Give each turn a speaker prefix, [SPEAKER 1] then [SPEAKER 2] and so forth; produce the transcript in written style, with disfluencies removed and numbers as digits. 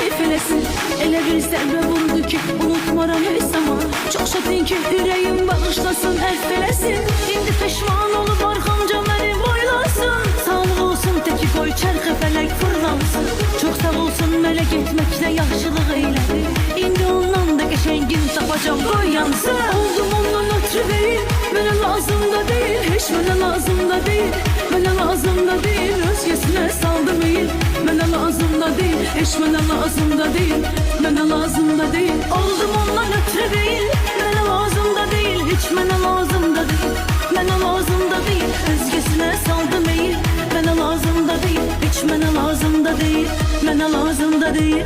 [SPEAKER 1] lütf eləsin. Elə bir zərbə vurdu ki, unutmaram heç zaman. Çox şadıyım ki, ürəyim bağışlasın, əfv eləsin. İndi peşman olub arxamca məni boylasın. Sağlıq olsun, təki qoy çərxə fələk fırlansın. Çox sağ olsun, mələk etməklə yaxşılıq eylədi. İndi ondan da qəşəngin tapacam, qoy yansın. Oldum ondan ötürü deyil, mənə lazım da deyil. Heç mənə lazım da deyil, mənə lazım da deyil. Özgəsinə saldım eyil, mənə lazım da deyil. Heç mənə lazım da deyil, mənə lazım da deyil. Oldum ondan ötürü deyil, mənə lazım da deyil. Heç mənə lazım da deyil, mənə lazım da deyil. Özgəsinə saldım eyil, mənə lazım da deyil. Heç mənə lazım da deyil, mənə lazım da deyil.